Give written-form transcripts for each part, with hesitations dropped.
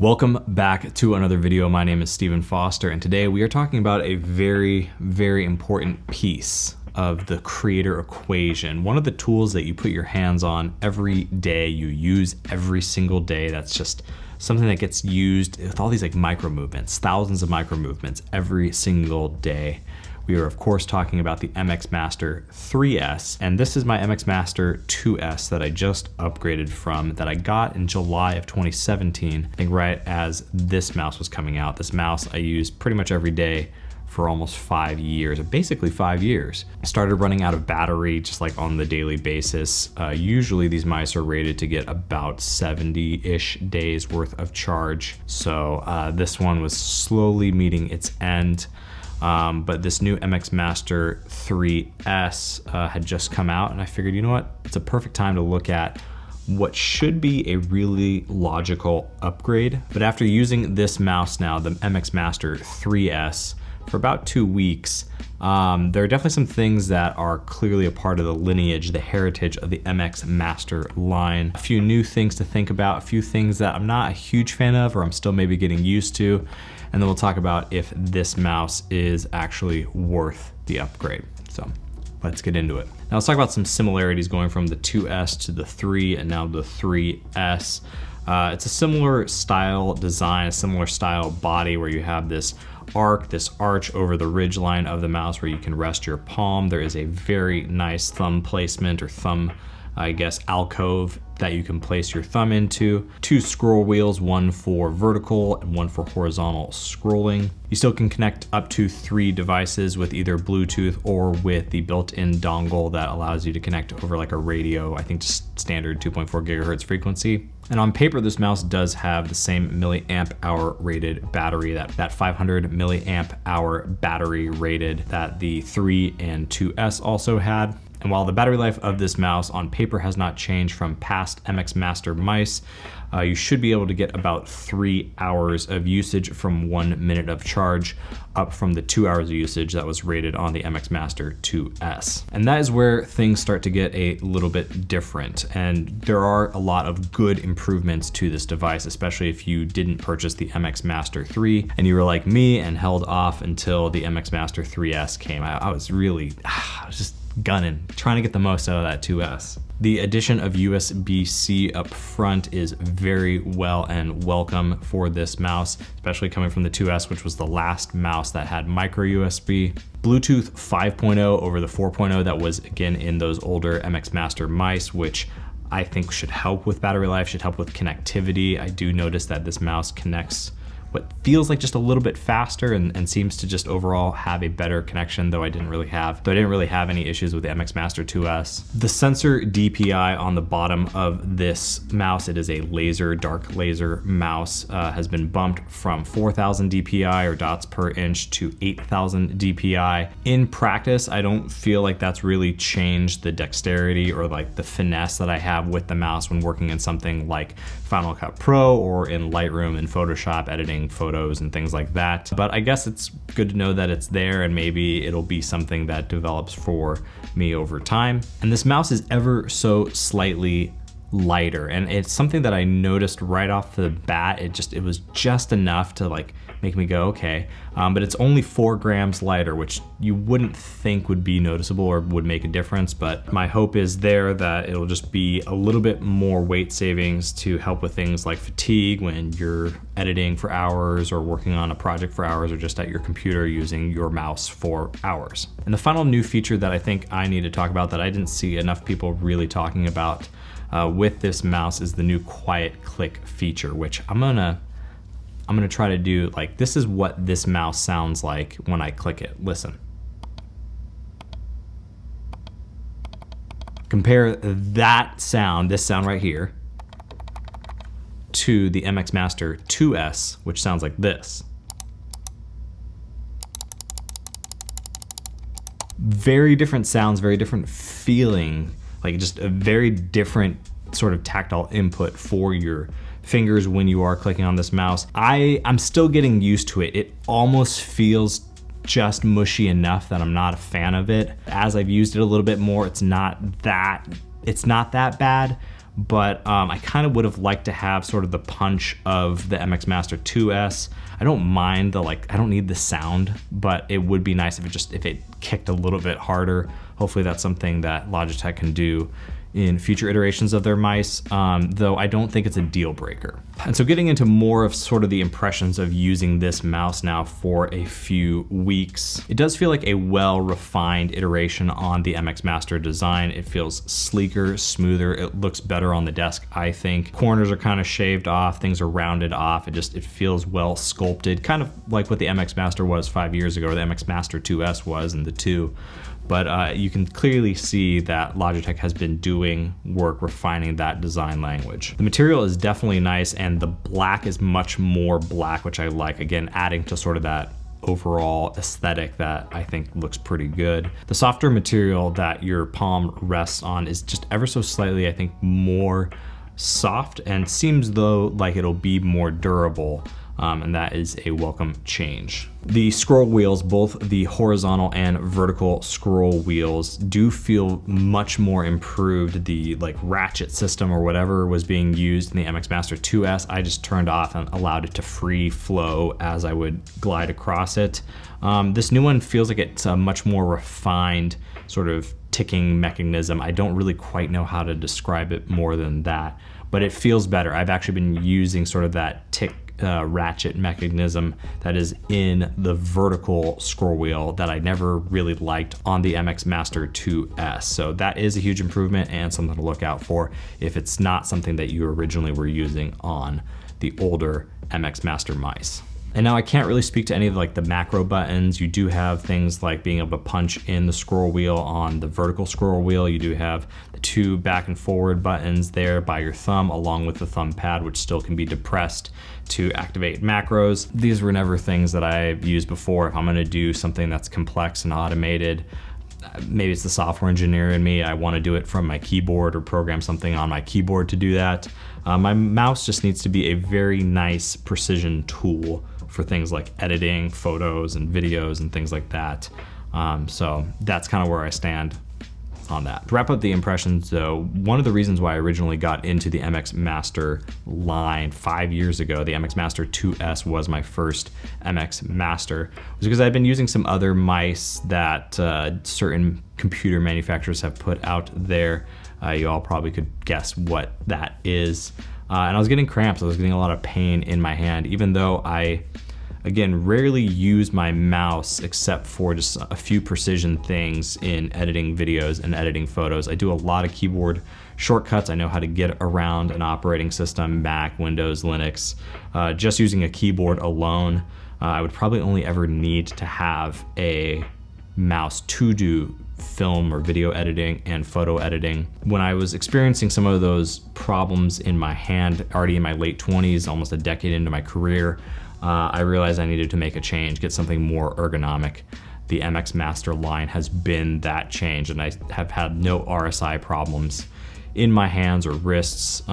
Welcome back to another video. My name is Stephen Foster, and today we are talking about a very, very important piece of the creator equation. One of the tools that you put your hands on every day, you use every single day. That's just something that gets used with all these like micro movements, thousands of micro movements every single day. We are of course talking about the MX Master 3S, and this is my MX Master 2S that I just upgraded from, that I got in July of 2017, I think right as this mouse was coming out. This mouse I used pretty much every day for almost 5 years, basically 5 years. I started running out of battery just like on the daily basis. Usually these mice are rated to get about 70-ish days worth of charge. So this one was slowly meeting its end. But this new MX Master 3S had just come out, and I figured, you know what? It's a perfect time to look at what should be a really logical upgrade. But after using this mouse now, the MX Master 3S, for about 2 weeks, there are definitely some things that are clearly a part of the lineage, the heritage of the MX Master line. A few new things to think about, a few things that I'm not a huge fan of, or I'm still maybe getting used to. And then we'll talk about if this mouse is actually worth the upgrade. So let's get into it. Now let's talk about some similarities going from the 2S to the 3 and now the 3S. It's a similar style design, a similar style body where you have this arch over the ridge line of the mouse where you can rest your palm. There is a very nice thumb placement, or thumb, I guess, alcove that you can place your thumb into. 2 scroll wheels, one for vertical and one for horizontal scrolling. You still can connect up to 3 devices with either Bluetooth or with the built-in dongle that allows you to connect over like a radio, I think just standard 2.4 gigahertz frequency. And on paper, this mouse does have the same milliamp hour rated battery, that 500 milliamp hour battery rated that the 3 and 2S also had. And while the battery life of this mouse on paper has not changed from past MX Master mice, you should be able to get about 3 hours of usage from 1 minute of charge, up from the 2 hours of usage that was rated on the MX Master 2S. And that is where things start to get a little bit different. And there are a lot of good improvements to this device, especially if you didn't purchase the MX Master 3 and you were like me and held off until the MX Master 3S came. I was just gunning, trying to get the most out of that 2S. The addition of USB-C up front is very well and welcome for this mouse, especially coming from the 2S, which was the last mouse that had micro USB. Bluetooth 5.0 over the 4.0 that was again in those older MX Master mice, which I think should help with battery life, should help with connectivity. I do notice that this mouse connects what feels like just a little bit faster and seems to just overall have a better connection, though I didn't really have any issues with the MX Master 2S. The sensor DPI on the bottom of this mouse, it is a dark laser mouse, has been bumped from 4,000 DPI or dots per inch to 8,000 DPI. In practice, I don't feel like that's really changed the dexterity or like the finesse that I have with the mouse when working in something like Final Cut Pro or in Lightroom and Photoshop editing photos and things like that. But I guess it's good to know that it's there, and maybe it'll be something that develops for me over time. And this mouse is ever so slightly lighter, and it's something that I noticed right off the bat. It was just enough to like make me go, okay. But it's only 4 grams lighter, which you wouldn't think would be noticeable or would make a difference. But my hope is there that it'll just be a little bit more weight savings to help with things like fatigue when you're editing for hours or working on a project for hours or just at your computer using your mouse for hours. And the final new feature that I think I need to talk about that I didn't see enough people really talking about with this mouse is the new quiet click feature, which I'm gonna try to do. Like, this is what this mouse sounds like when I click it. Listen. Compare that sound, this sound right here, to the MX Master 2S, which sounds like this. Very different sounds, very different feeling, like just a very different sort of tactile input for your fingers when you are clicking on this mouse. I'm still getting used to it. It almost feels just mushy enough that I'm not a fan of it. As I've used it a little bit more, it's not that bad, but I kind of would have liked to have sort of the punch of the MX Master 2S. I don't mind I don't need the sound, but it would be nice if it kicked a little bit harder. Hopefully that's something that Logitech can do in future iterations of their mice, though I don't think it's a deal breaker. And so getting into more of sort of the impressions of using this mouse now for a few weeks, it does feel like a well-refined iteration on the MX Master design. It feels sleeker, smoother, it looks better on the desk, I think. Corners are kind of shaved off, things are rounded off, it feels well sculpted, kind of like what the MX Master was 5 years ago, or the MX Master 2S was in the 2. But you can clearly see that Logitech has been doing work refining that design language. The material is definitely nice, and the black is much more black, which I like, again, adding to sort of that overall aesthetic that I think looks pretty good. The softer material that your palm rests on is just ever so slightly, I think, more soft, and seems though like it'll be more durable. And that is a welcome change. The scroll wheels, both the horizontal and vertical scroll wheels, do feel much more improved. The ratchet system or whatever was being used in the MX Master 2S, I just turned off and allowed it to free flow as I would glide across it. This new one feels like it's a much more refined sort of ticking mechanism. I don't really quite know how to describe it more than that, but it feels better. I've actually been using sort of that tick ratchet mechanism that is in the vertical scroll wheel that I never really liked on the MX Master 2S. So that is a huge improvement and something to look out for if it's not something that you originally were using on the older MX Master mice. And now I can't really speak to any of the macro buttons. You do have things like being able to punch in the scroll wheel on the vertical scroll wheel. You do have the 2 back and forward buttons there by your thumb, along with the thumb pad, which still can be depressed to activate macros. These were never things that I've used before. If I'm gonna do something that's complex and automated, maybe it's the software engineer in me, I wanna do it from my keyboard or program something on my keyboard to do that. My mouse just needs to be a very nice precision tool for things like editing photos and videos and things like that. So that's kind of where I stand on that. To wrap up the impressions though, one of the reasons why I originally got into the MX Master line 5 years ago, the MX Master 2S was my first MX Master, was because I've been using some other mice that certain computer manufacturers have put out there. You all probably could guess what that is. And I was getting cramps, I was getting a lot of pain in my hand, even though I, again, rarely use my mouse except for just a few precision things in editing videos and editing photos. I do a lot of keyboard shortcuts. I know how to get around an operating system, Mac, Windows, Linux. Just using a keyboard alone, I would probably only ever need to have a mouse to do film or video editing and photo editing. When I was experiencing some of those problems in my hand, already in my late 20s, almost a decade into my career, I realized I needed to make a change, get something more ergonomic. The MX Master line has been that change, and I have had no RSI problems in my hands or wrists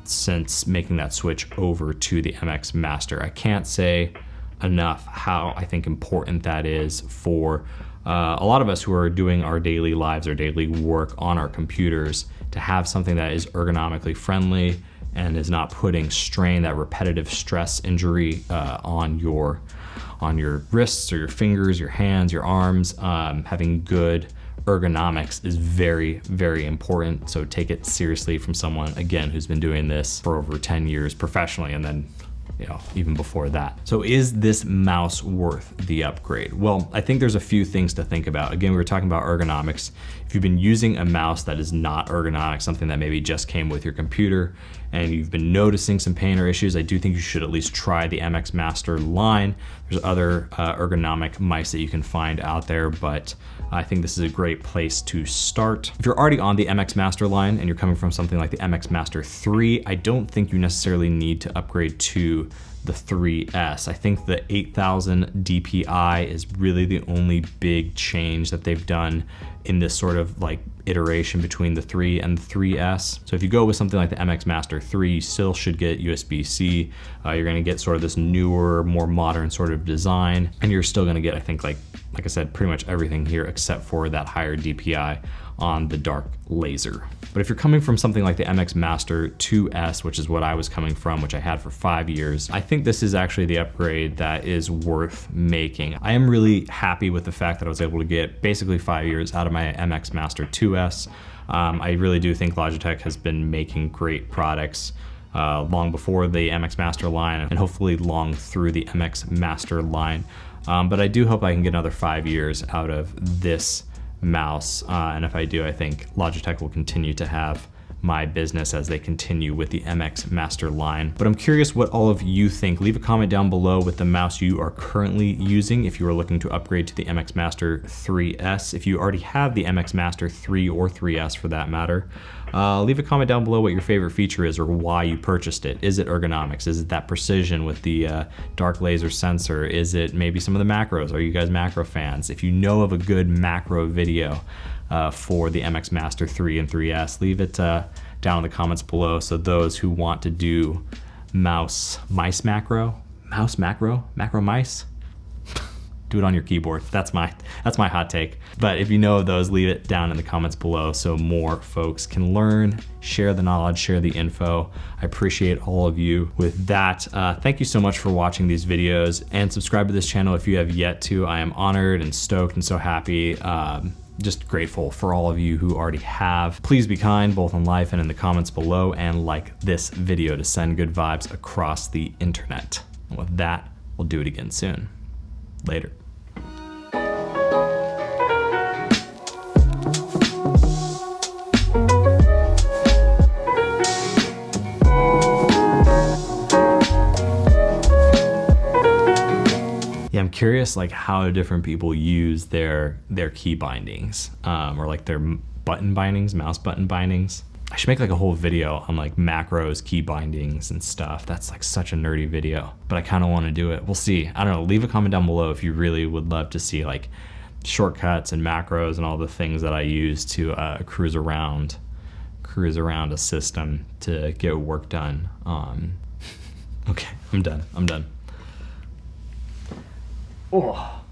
since making that switch over to the MX Master. I can't say enough how I think important that is for a lot of us who are doing our daily lives, our daily work on our computers, to have something that is ergonomically friendly and is not putting strain, that repetitive stress injury on your wrists or your fingers, your hands, your arms. Having good ergonomics is very, very important. So take it seriously from someone, again, who's been doing this for over 10 years professionally, and then even before that. So is this mouse worth the upgrade? Well, I think there's a few things to think about. Again, we were talking about ergonomics. If you've been using a mouse that is not ergonomic, something that maybe just came with your computer, and you've been noticing some pain or issues, I do think you should at least try the MX Master line. There's other ergonomic mice that you can find out there, but I think this is a great place to start. If you're already on the MX Master line and you're coming from something like the MX Master 3, I don't think you necessarily need to upgrade to the 3S. I think the 8000 DPI is really the only big change that they've done in this sort of iteration between the 3 and the 3S. So if you go with something like the MX Master 3, you still should get USB-C. You're gonna get sort of this newer, more modern sort of design, and you're still gonna get, I think, like I said, pretty much everything here except for that higher DPI on the dark laser. But if you're coming from something like the MX Master 2S, which is what I was coming from, which I had for 5 years, I think this is actually the upgrade that is worth making. I am really happy with the fact that I was able to get basically 5 years out of my MX Master 2S. I really do think Logitech has been making great products long before the MX Master line, and hopefully long through the MX Master line. But I do hope I can get another 5 years out of this mouse, and if I do, I think Logitech will continue to have my business as they continue with the MX Master line. But I'm curious what all of you think. Leave a comment down below with the mouse you are currently using if you are looking to upgrade to the MX Master 3S. If you already have the MX Master 3 or 3S for that matter, leave a comment down below what your favorite feature is or why you purchased it. Is it ergonomics? Is it that precision with the dark laser sensor? Is it maybe some of the macros? Are you guys macro fans? If you know of a good macro video for the MX Master 3 and 3S, leave it down in the comments below, so those who want to do mouse macro, do it on your keyboard. That's my hot take. But if you know of those, leave it down in the comments below so more folks can learn, share the knowledge, share the info. I appreciate all of you. With that, thank you so much for watching these videos, and subscribe to this channel if you have yet to. I am honored and stoked and so happy. Just grateful for all of you who already have. Please be kind, both in life and in the comments below, and like this video to send good vibes across the internet. And with that, we'll do it again soon. Later. Yeah, I'm curious like how different people use their key bindings, or like their button bindings, mouse button bindings. I should make like a whole video on like macros, key bindings and stuff. That's like such a nerdy video, but I kind of want to do it. We'll see. I don't know. Leave a comment down below if you really would love to see like shortcuts and macros and all the things that I use to cruise around a system to get work done. Okay, I'm done. Oh.